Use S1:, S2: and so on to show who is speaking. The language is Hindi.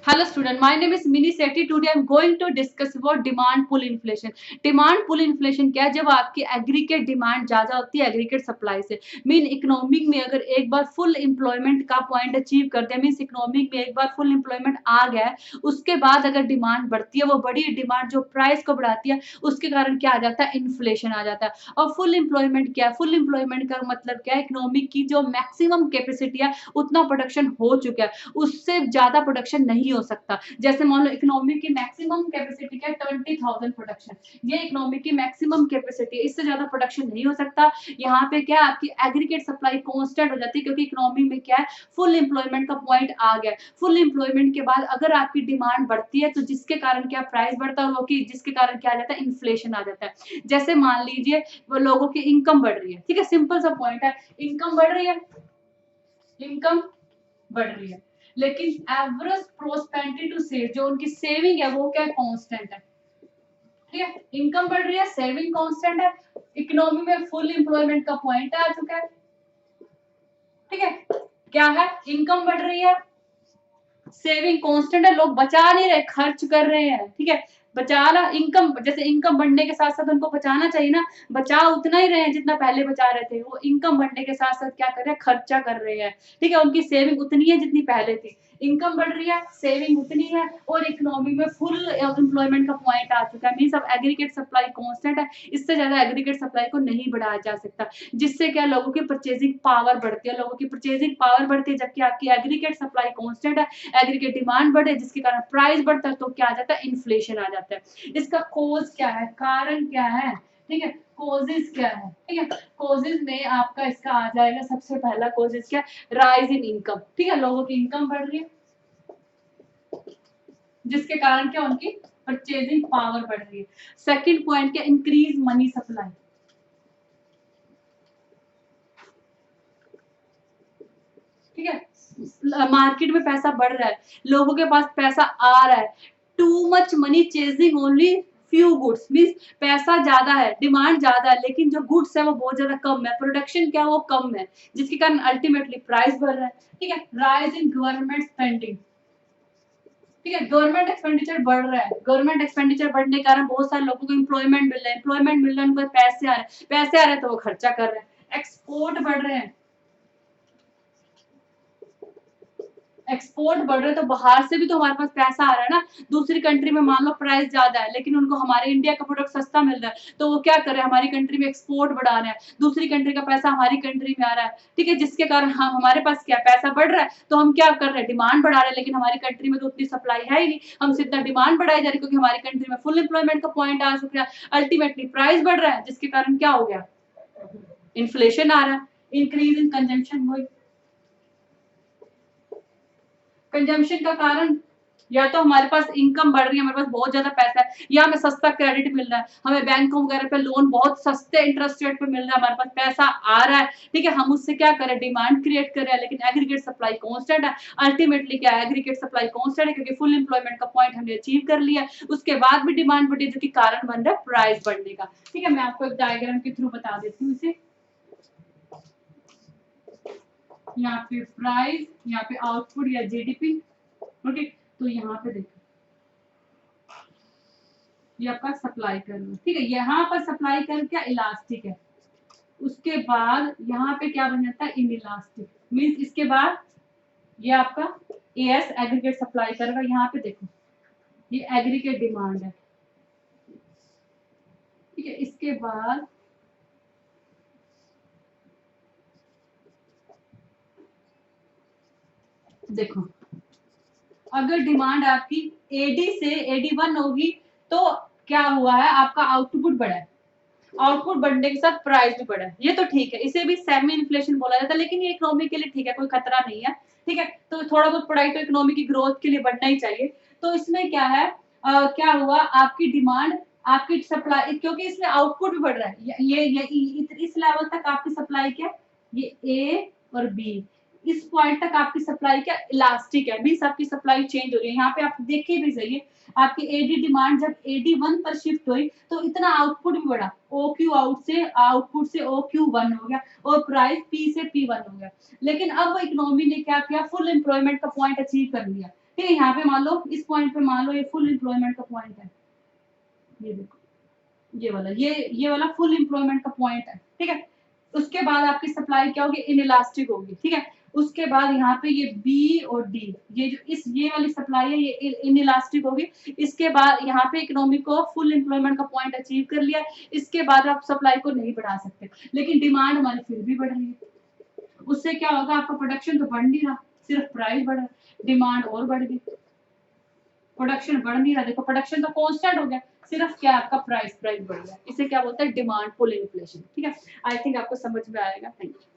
S1: Hello student, my name is Mini Sethi. Today I am going to discuss about demand pull inflation. Demand pull inflation क्या है? जब आपकी एग्रीगेट डिमांड ज़्यादा होती है एग्रीगेट सप्लाई से, मीन इकोनॉमिक में अगर एक बार फुल एम्प्लॉयमेंट का पॉइंट अचीव कर दिया, मीन्स इकोनॉमिक में एक बार फुल एम्प्लॉयमेंट आ गया है, उसके बाद अगर डिमांड बढ़ती है, वो बड़ी डिमांड जो प्राइस को बढ़ाती है, उसके कारण क्या आ जाता है? इन्फ्लेशन आ जाता है। और फुल एम्प्लॉयमेंट क्या है? फुल एम्प्लॉयमेंट का मतलब क्या है? इकोनॉमिक की जो मैक्सिमम कैपेसिटी है, उतना प्रोडक्शन हो चुका है, उससे ज़्यादा प्रोडक्शन नहीं हो सकता। जैसे मान लो इकोनॉमी की मैक्सिमम कैपेसिटी क्या है? 20,000 प्रोडक्शन, ये इकोनॉमी की मैक्सिमम कैपेसिटी है, इससे ज़्यादा प्रोडक्शन नहीं हो सकता। यहाँ पे क्या है? आपकी एग्रीगेट सप्लाई कांस्टेंट हो जाती है, क्योंकि इकोनॉमी में क्या है? फुल एम्प्लॉयमेंट का पॉइंट आ गया। फुल एम्प्लॉयमेंट के बाद अगर आपकी डिमांड बढ़ती है, तो जिसके कारण क्या प्राइस बढ़ता है, वो कि जिसके कारण क्या आ जाता है? इन्फ्लेशन आ जाता है। जैसे मान लीजिए वो लोगों की इनकम बढ़ रही है, ठीक है, सिंपल सा पॉइंट है, इनकम बढ़ रही है, इनकम बढ़ रही है, लेकिन एवरेज प्रोस्पेरिटी टू सेव, जो उनकी सेविंग है वो क्या कांस्टेंट है, ठीक है, इनकम बढ़ रही है, सेविंग कांस्टेंट है, इकोनॉमी में फुल एम्प्लॉयमेंट का पॉइंट आ चुका है, ठीक है, क्या है? इनकम बढ़ रही है, सेविंग कांस्टेंट है, लोग बचा नहीं रहे, खर्च कर रहे हैं, ठीक है, बचाना इनकम, जैसे इनकम बढ़ने के साथ साथ उनको बचाना चाहिए ना, बचा उतना ही रहे हैं जितना पहले बचा रहे थे, वो इनकम बढ़ने के साथ साथ क्या कर रहे हैं? खर्चा कर रहे हैं, ठीक है, उनकी सेविंग उतनी है जितनी पहले थी, इनकम बढ़ रही है, सेविंग उतनी है, और इकोनॉमी में फुल एम्प्लॉयमेंट का पॉइंट आ चुका है, मीन्स अब एग्रीगेट सप्लाई कांस्टेंट है, इससे ज्यादा एग्रीगेट सप्लाई को नहीं बढ़ाया जा सकता, जिससे क्या लोगों की परचेजिंग पावर बढ़ती है, लोगों की परचेजिंग पावर बढ़ती है, जबकि आपकी एग्रीगेट सप्लाई कांस्टेंट है, एग्रीगेट डिमांड बढ़े, जिसके कारण प्राइस बढ़ता है, तो क्या आ जाता है? इन्फ्लेशन आ जाता है। इसका कोज क्या है? कारण क्या है? ठीक है, कोजेस क्या है? ठीक है, कोजेस में आपका इसका आ जाएगा, सबसे पहला कोजेस क्या? राइज इन इनकम, ठीक है, लोगों की इनकम बढ़ रही है, जिसके कारण क्या? उनकी परचेजिंग पावर बढ़ रही है। सेकंड पॉइंट क्या? इंक्रीज मनी सप्लाई, ठीक है, मार्केट में पैसा बढ़ रहा है, लोगों के पास पैसा आ रहा है, too much money chasing only few goods, means पैसा ज्यादा है, डिमांड ज्यादा है, लेकिन जो गुड्स है वो बहुत ज्यादा कम है, प्रोडक्शन क्या वो कम है, जिसके कारण अल्टीमेटली प्राइस बढ़ रहा है, ठीक है, राइज इन गवर्नमेंट स्पेंडिंग, ठीक है, गवर्नमेंट एक्सपेंडिचर बढ़ रहा है, गवर्नमेंट एक्सपेंडिचर बढ़ने के कारण बहुत सारे लोगों को एम्प्लॉयमेंट मिल रहा है, एम्प्लॉयमेंट मिल रहा है, उनको पैसे आ रहे हैं, पैसे आ रहे हैं तो वो खर्चा कर रहे हैं, एक्सपोर्ट बढ़ रहे हैं, एक्सपोर्ट बढ़ रहे, तो बाहर से भी तो हमारे पास पैसा आ रहा है ना, दूसरी कंट्री में मान लो प्राइस ज्यादा है, लेकिन उनको हमारे इंडिया का प्रोडक्ट सस्ता मिल रहा है, तो वो क्या कर रहे हैं? हमारी कंट्री में एक्सपोर्ट बढ़ा रहे हैं, दूसरी कंट्री का पैसा हमारी कंट्री में आ रहा है, ठीक है, जिसके कारण हम हमारे पास क्या पैसा बढ़ रहा है, तो हम क्या कर रहे हैं? डिमांड बढ़ा रहे हैं, लेकिन हमारी कंट्री में तो उतनी सप्लाई है ही नहीं, हम सिर्फ डिमांड बढ़ाई जा रही है, क्योंकि हमारी कंट्री में फुल एम्प्लॉयमेंट का पॉइंट आ चुका है, अल्टीमेटली प्राइस बढ़ रहा है, जिसके कारण क्या हो गया? इन्फ्लेशन आ रहा है, इंक्रीज इन कंजम्पशन हुई, कंजम्पशन का कारण या तो हमारे पास इनकम बढ़ रही है, हमारे पास बहुत ज्यादा पैसा है, या हमें सस्ता क्रेडिट मिल रहा है, हमें बैंकों वगैरह पे लोन बहुत सस्ते इंटरेस्ट रेट पे मिल रहा है, हमारे पास पैसा आ रहा है, ठीक है, हम उससे क्या करें? डिमांड क्रिएट करें, लेकिन एग्रीगेट सप्लाई कांस्टेंट है, अल्टीमेटली क्या है? एग्रीगेट सप्लाई कांस्टेंट है, क्योंकि फुल एम्प्लॉयमेंट का पॉइंट हमने अचीव कर लिया, उसके बाद भी डिमांड बढ़ी, जो कि कारण बन रहा है प्राइस बढ़ने का, ठीक है, मैं आपको एक डायग्राम के थ्रू बता देती हूँ इसे, यहाँ पे प्राइस, यहाँ पे आउटपुट या जीडीपी, ओके, तो यहाँ पे देखो, ये आपका सप्लाई कर्व, ठीक है, यहाँ पर सप्लाई कर्व क्या? इलास्टिक है, उसके बाद यहाँ पे क्या बन जाता है? इनइलास्टिक, मींस इसके बाद ये आपका एएस एग्रीगेट सप्लाई कर्व है, यहाँ पे देखो ये एग्रीगेट डिमांड है, ठीक है, इसके बाद देखो, अगर डिमांड आपकी एडी से एडी 1 होगी, तो क्या हुआ है? आपका आउटपुट बढ़ा है, आउटपुट बढ़ने के साथ प्राइस भी बढ़ा है, ये तो ठीक है, इसे भी सेमी इन्फ्लेशन बोला जाता है, लेकिन ये इकोनॉमी के लिए ठीक है, कोई खतरा नहीं है, ठीक है, तो थोड़ा बहुत पढ़ाई तो इकोनॉमी की ग्रोथ के लिए बढ़ना ही चाहिए। तो इसमें क्या है? क्या हुआ? आपकी डिमांड, आपकी सप्लाई, क्योंकि इसमें आउटपुट भी बढ़ रहा है, इस लेवल तक आपकी सप्लाई क्या? ये ए और बी, इस पॉइंट तक आपकी सप्लाई क्या? इलास्टिक है, मीन्स आपकी सप्लाई चेंज हो रही है, यहाँ पे आप देखिए भी सही है, आपकी एडी डिमांड जब एडी 1 पर शिफ्ट हुई, तो इतना आउटपुट भी बढ़ा, ओ क्यू आउटपुट से ओ क्यू 1 हो गया, और प्राइस पी से P1 हो गया, लेकिन अब इकोनॉमी ने क्या किया? फुल एम्प्लॉयमेंट का पॉइंट अचीव कर लिया, ठीक है, यहाँ पे मान लो इस पॉइंट पे मान लो ये फुल एम्प्लॉयमेंट का पॉइंट है, ये देखो ये वाला, ये वाला फुल एम्प्लॉयमेंट का पॉइंट है, ठीक है। उसके बाद आपकी सप्लाई क्या होगी, इनइलास्टिक होगी, ठीक है। उसके बाद यहाँ पे ये बी और डी, ये जो ये वाली सप्लाई है ये इनइलास्टिक होगी। इसके बाद यहाँ पे इकोनॉमी को फुल एम्प्लॉयमेंट का पॉइंट अचीव कर लिया, इसके बाद आप सप्लाई को नहीं बढ़ा सकते, लेकिन डिमांड हमारी फिर भी बढ़ रही है। उससे क्या होगा, आपका प्रोडक्शन तो बढ़ नहीं रहा, सिर्फ प्राइस बढ़ रहा, डिमांड और बढ़ गई, प्रोडक्शन बढ़ नहीं रहा। देखो प्रोडक्शन तो कांस्टेंट हो गया, सिर्फ क्या आपका प्राइस बढ़ गया। इसे क्या बोलते हैं, डिमांड पुल इन्फ्लेशन, ठीक है। आई थिंक आपको समझ में आएगा। Thank you.